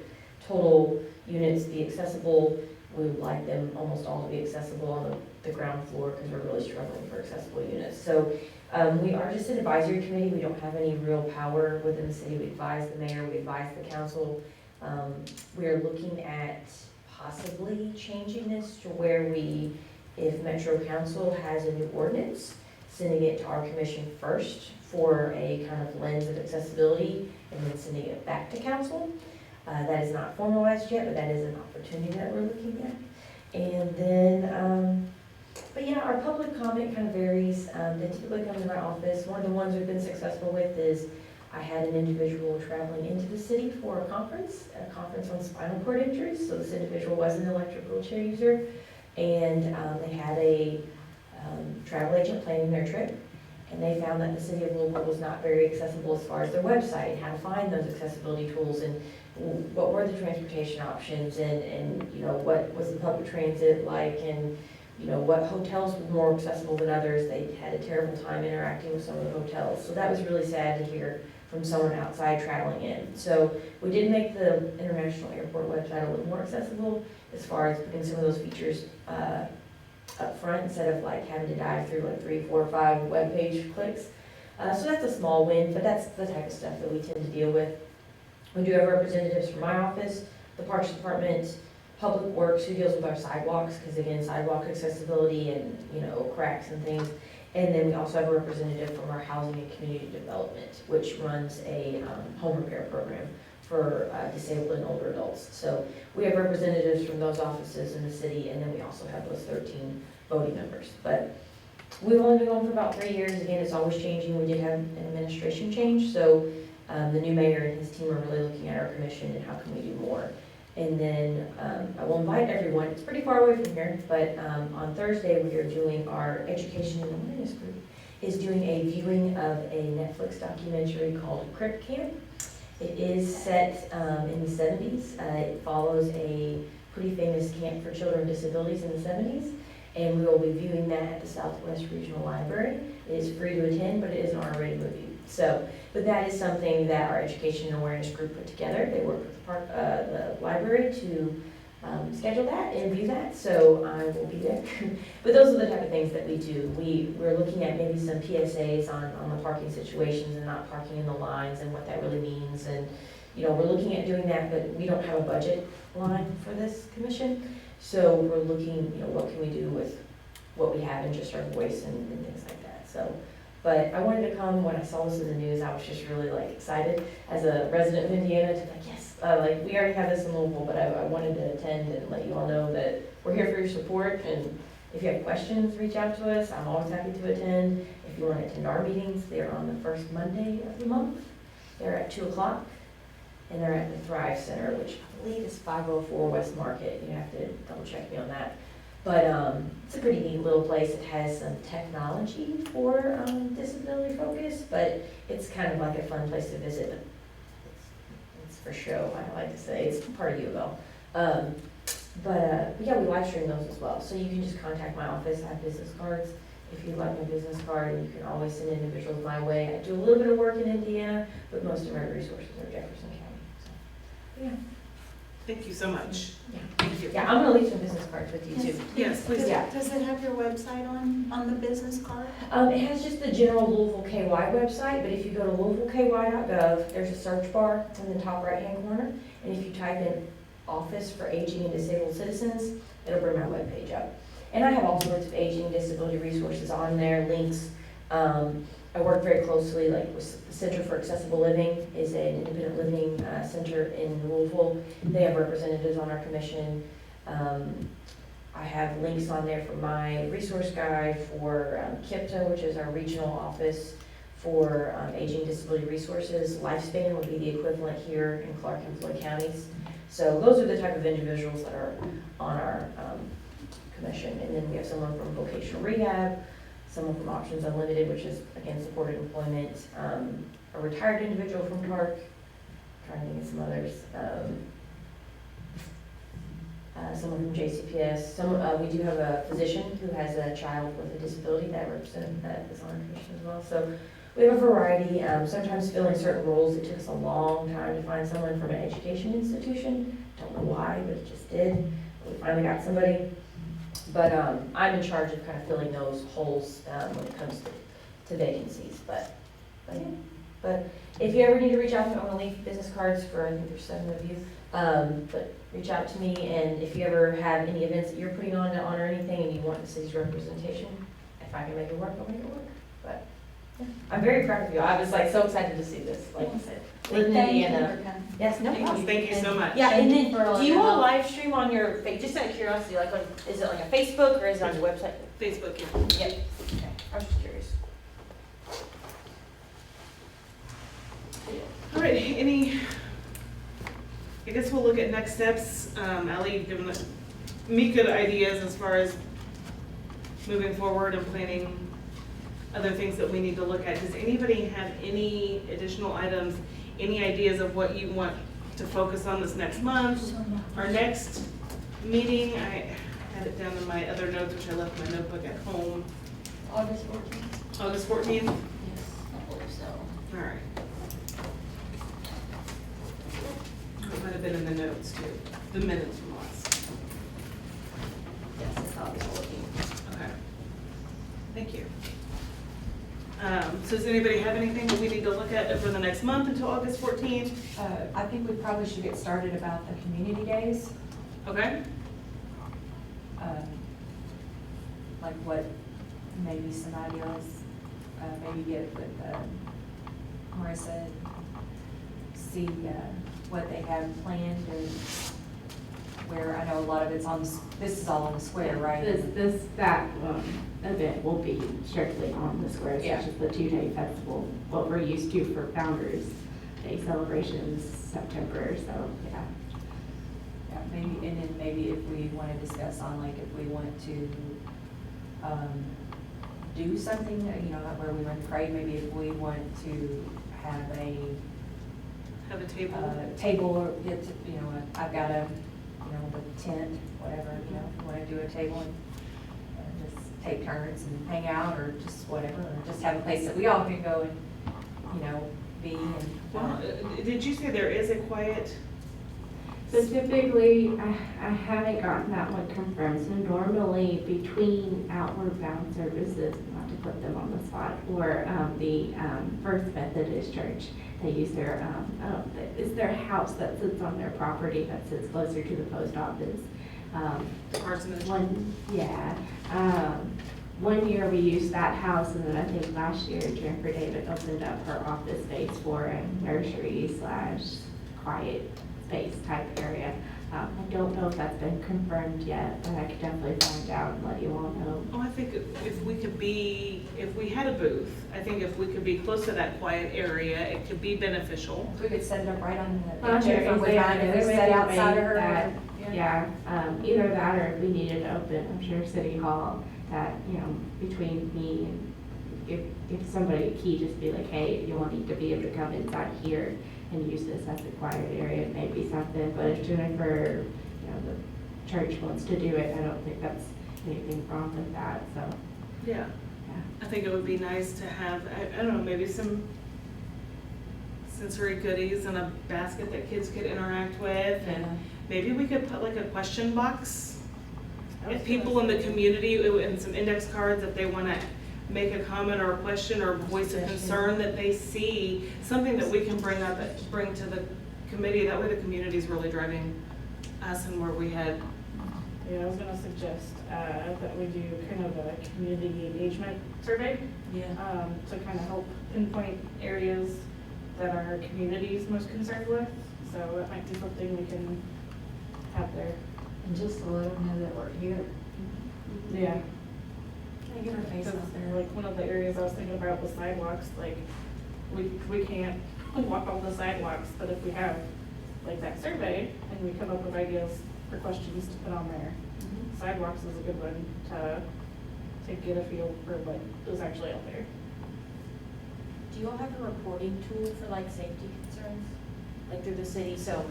total units be accessible. We would like them almost all to be accessible on the ground floor, because we're really struggling for accessible units. So we are just an advisory committee. We don't have any real power within the city. We advise the mayor, we advise the council. We are looking at possibly changing this to where we, if Metro Council has a new ordinance, sending it to our commission first for a kind of lens of accessibility, and then sending it back to council. That is not formalized yet, but that is an opportunity that we're looking at. And then, but yeah, our public comment kind of varies. They typically come to my office. One of the ones we've been successful with is I had an individual traveling into the city for a conference on spinal cord injuries. So this individual was an electric wheelchair user, and they had a travel agent planning their trip. And they found that the city of Louisville was not very accessible as far as their website, and how to find those accessibility tools, and what were the transportation options, and you know, what was the public transit like, and you know, what hotels were more accessible than others. They had a terrible time interacting with some of the hotels. So that was really sad to hear from someone outside traveling in. So we did make the international airport website a little more accessible as far as putting some of those features up front, instead of like having to dive through like 3, 4, 5 web page clicks. So that's a small win, but that's the type of stuff that we tend to deal with. We do have representatives from my office, the Parks Department, Public Works, who deals with our sidewalks, because again, sidewalk accessibility and, you know, cracks and things. And then we also have a representative from our Housing and Community Development, which runs a home repair program for disabled and older adults. So we have representatives from those offices in the city, and then we also have those 13 voting members. But we've only been going for about 3 years. Again, it's always changing. We did have an administration change, so the new mayor and his team are really looking at our commission and how can we do more. And then I will invite everyone, it's pretty far away from here, but on Thursday we are doing our Education and Awareness group is doing a viewing of a Netflix documentary called Crip Camp. It is set in the 70s. It follows a pretty famous camp for children with disabilities in the 70s. And we will be viewing that at the Southwest Regional Library. It is free to attend, but it is an R-rated movie. So, but that is something that our Education and Awareness group put together. They worked with the library to schedule that and view that, so I will be there. But those are the type of things that we do. We're looking at maybe some PSAs on the parking situations and not parking in the lines and what that really means. And, you know, we're looking at doing that, but we don't have a budget line for this commission. So we're looking, you know, what can we do with what we have and just our voice and things like that. So, but I wanted to come. When I saw this in the news, I was just really like excited as a resident of Indiana to be like, yes, like we already have this in Louisville, but I wanted to attend and let you all know that we're here for your support. And if you have questions, reach out to us. I'm always happy to attend. If you want to attend our meetings, they're on the first Monday of the month. They're at 2 o'clock. And they're at the Thrive Center, which I believe is 504 West Market. You have to double check me on that. But it's a pretty neat little place. It has some technology for disability focus, but it's kind of like a fun place to visit. It's for show, I like to say. It's part of U of L. But yeah, we live stream those as well. So you can just contact my office. I have business cards. If you'd like my business card, and you can always send individuals my way. I do a little bit of work in Indiana, but most of my resources are Jefferson County. So, yeah. Thank you so much. Yeah. Thank you. Yeah, I'm gonna leave some business cards with you too. Yes, please. Yeah. Does it have your website on the business card? It has just the general Louisville KY website, but if you go to louisvilleky.gov, there's a search bar in the top right-hand corner, and if you type in Office for Aging and Disabled Citizens, it'll bring my webpage up. And I have all sorts of aging and disability resources on there, links. I work very closely, like with the Center for Accessible Living is an independent living center in Louisville. They have representatives on our commission. I have links on there for my resource guide for KIPTA, which is our regional office for aging disability resources. Lifespan would be the equivalent here in Clark and Floyd counties. So those are the type of individuals that are on our commission. And then we have someone from vocational rehab, someone from Options Unlimited, which is, again, supported employment, a retired individual from TARC, trying to think of some others, someone from JCPS. We do have a physician who has a child with a disability that represents, that is on our commission as well. So we have a variety. Sometimes filling certain roles, it took us a long time to find someone from an education institution. Don't know why, but it just did. We finally got somebody. But I'm in charge of kind of filling those holes when it comes to vacancies. But yeah. But if you ever need to reach out to me, I'm gonna leave business cards for, I think there's 7 of you. But reach out to me, and if you ever have any events that you're putting on to honor anything and you want the city's representation, if I can make it work, I'll make it work. But yeah. I'm very proud of you. I was like so excited to see this, like I said. Living in Thank you Indiana. for coming. Yes, no problem. Thank you so much. Yeah, and Thank you then, for all do you your want a help. live stream on your, just out of curiosity, like, is it like a Facebook or is it on your website? Facebook, yeah. Yep. Okay, I was just curious. All right, I guess we'll look at next steps. Ally, you've given me good ideas as far as moving forward and planning other things that we need to look at. Does anybody have any additional items, any ideas of what you want to focus on this next month? Our next meeting, I had it down in my other notes, which I left my notebook at home, August 14th? August 14th. Yes, I believe so. All right. It might have been in the notes too, the minutes from last. Yes, it's August 14th. Okay. Thank you. So does anybody have anything that we need to look at over the next month until August 14th? I think we probably should get started about the community days, Okay? like what, maybe some ideas, maybe get with Marissa, see what they have planned and where, I know a lot of it's on, this is all on the square, right? That event will be strictly on the square, Yeah. such as the 2-day festival, what we're used to for Founders Day celebrations, September, so, yeah. Yeah, maybe, and then maybe if we want to discuss on like if we want to do something, you know, where we want to pray, maybe if we want to have a Have a table? table or get, to, you know, I've got a, you know, the tent, whatever, you know, if we want to do a table and just take turns and hang out or just whatever, or just have a place that we all can go and, you know, be and. Well, did you say there is a quiet? Specifically, I haven't gotten that one confirmed, so normally between Outward Bound services, not to put them on the spot, or the First Methodist Church, they use their, it's their house that sits on their property that sits closer to the post office. Parsonage? One year we used that house, and then I think last year Jennifer David opened up her office space for a nursery / quiet space type area. I don't know if that's been confirmed yet, but I could definitely find out and let you all know. Oh, I think if we had a booth, I think if we could be close to that quiet area, it could be beneficial. We could set it up right on the. On Jennifer there, would they mind if we make set it outside of made her. that- Yeah, either that or if we needed to open, I'm sure City Hall, that, you know, between me and if somebody, a key, just be like, hey, you want need to be able to come inside here and use this as a quiet area, it may be something, but if Jennifer, you know, the church wants to do it, I don't think that's anything wrong with that, so, Yeah. yeah. I think it would be nice to have, I don't know, maybe some sensory goodies in a basket that kids could interact with. And maybe we could put like a question box. If people in the community, and some index cards, if they want to make a comment or a question or voice a concern that they see, something that we can bring to the committee. That way the community's really driving us and where we head. Yeah, I was gonna suggest, that we do kind of a community engagement survey, Yeah. to kind of help pinpoint areas that our community is most concerned with. So that might be something we can have there. And just to let them know that we're here. Yeah. Get our face out there. Like, one of the areas I was thinking about was sidewalks, like, we can't walk on the sidewalks, but if we have, like, that survey, and we come up with ideas for questions to put on there, sidewalks is a good one to get a feel for what is actually out there. Do you all have a reporting tool for like safety concerns, like through the city? So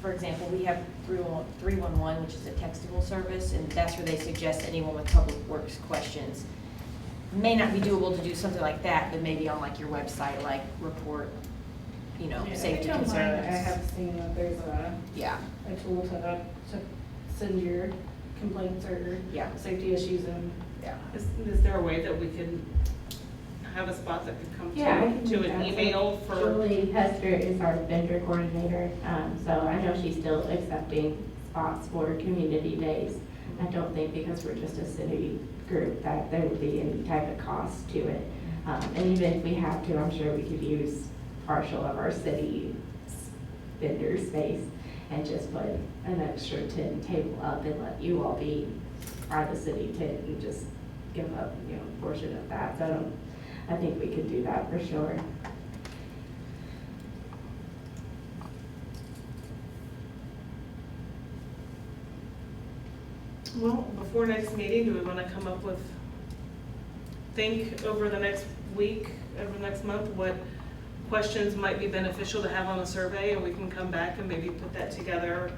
for example, we have 311, which is a textable service, and that's where they suggest anyone with public works questions. May not be doable to do something like that, but maybe on like your website, like report, you know, Yeah, I safety think online concerns. I have seen that there's Yeah, a tool to send your complaints or yeah, safety issues in. yeah. Is there a way that we can have a spot that could come Yeah, I can to do an that. email for? Julie Hester is our vendor coordinator, so I know she's still accepting spots for community days. I don't think because we're just a city group that there would be any type of cost to it. And even if we have to, I'm sure we could use partial of our city vendor space and just put an extra tent table up and let you all be by the city tent and just give up, you know, a portion of that. So I think we could do that for sure. Well, before next meeting, do we want to come up with, think over the next week, over the next month, what questions might be beneficial to have on a survey, and we can come back and maybe put that together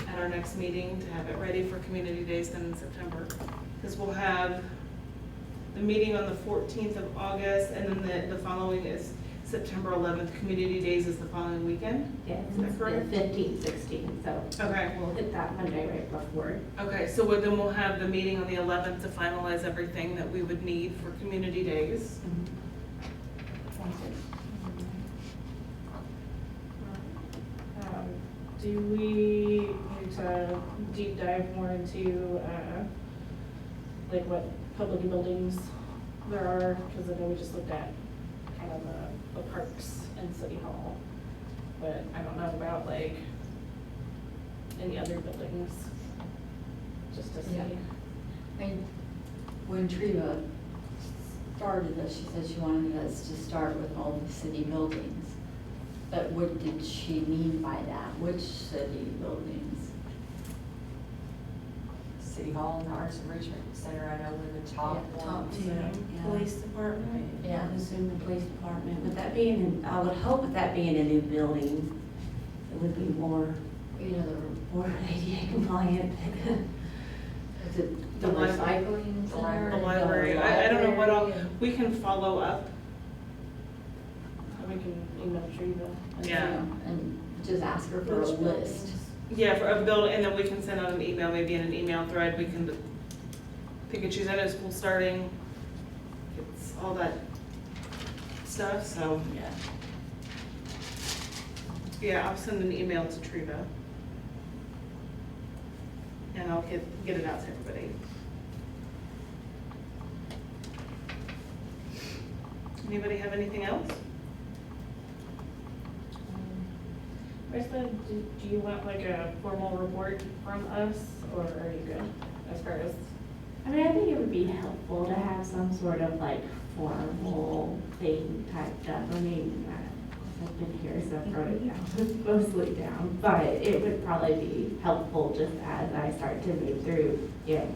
at our next meeting to have it ready for Community Days then in September. Because we'll have the meeting on the 14th of August, and then the following is September 11th. Community Days is the following weekend. Yeah, Is that it's correct? the 15th, 16th, so Okay. we'll hit that Monday right before. Okay, so then we'll have the meeting on the 11th to finalize everything that we would need for Community Days. Do we need to deep dive more into, like what public buildings there are? Because I know we just looked at kind of the parks and City Hall, but I don't know about like any other buildings, just to see. Yeah. I mean, when Treva started this, she said she wanted us to start with all the city buildings. But what did she mean by that? Which city buildings? City Hall and the Arts Enrichment Center, I know were the top Yeah, top ones. two. Yeah. Police department, Yeah. I assume the police department, with that being, I would hope with that being a new building, it would be more ADA compliant. Is it the The li- recycling center? The library, I don't know what all, library? we can follow up. We can email Treva. and Yeah. And just ask her for a Which list. buildings? Yeah, for a building, and then we can send out an email, maybe in an email thread, we can pick and choose. I know school's starting, it's all that stuff, so, Yeah. yeah, I'll send an email to Treva. And I'll get it out to everybody. Anybody have anything else? Ursula, do you want like a formal report from us, or are you good as far as? I mean, I think it would be helpful to have some sort of like formal thing typed up. I mean, I've been here, so I've wrote it down, mostly down. But it would probably be helpful just as I start to move through, you know,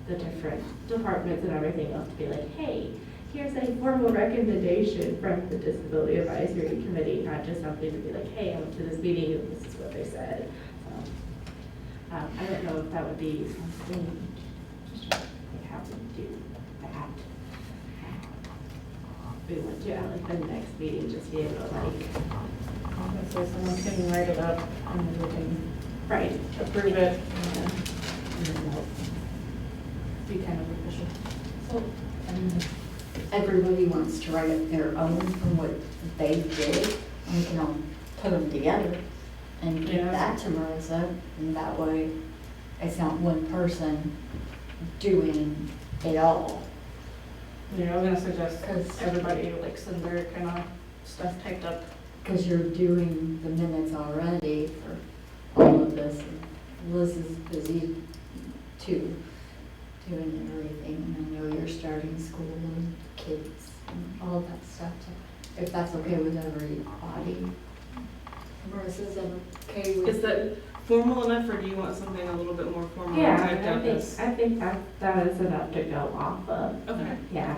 the different departments and everything else to be like, hey, here's a formal recommendation from the Disability Advisory Committee, not just something to be like, hey, I went to this meeting and this is what they said. So, I don't know if that would be something, just trying to think how we do that. We went to, at like the next meeting, just be able to like, So someone can write it up and then we can right, approve it. be kind of official. So, everybody wants to write up their own from what they did, and we can all put them together and give Yeah. that to Marissa, and that way it's not one person doing it all. Yeah, I was gonna suggest 'Cause- everybody like send their kind of stuff typed up. Because you're doing the minutes already for all of this. Liz is busy too, doing everything. And I know you're starting school and kids and all that stuff. So if that's okay with everybody. Marissa's okay with? Is that formal enough, or do you want something a little bit more formal? Yeah, typed up as- I think that is enough to go off of. Okay. Yeah.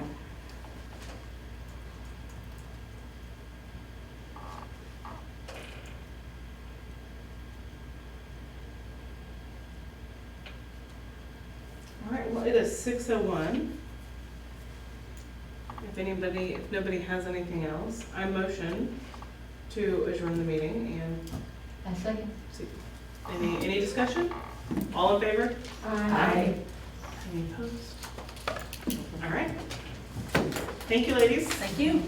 Well, it is 6:01. If nobody has anything else, I motion to adjourn the meeting and A second. see, any discussion? All in favor? Aye. Any opposed? All right. Thank you, ladies. Thank you.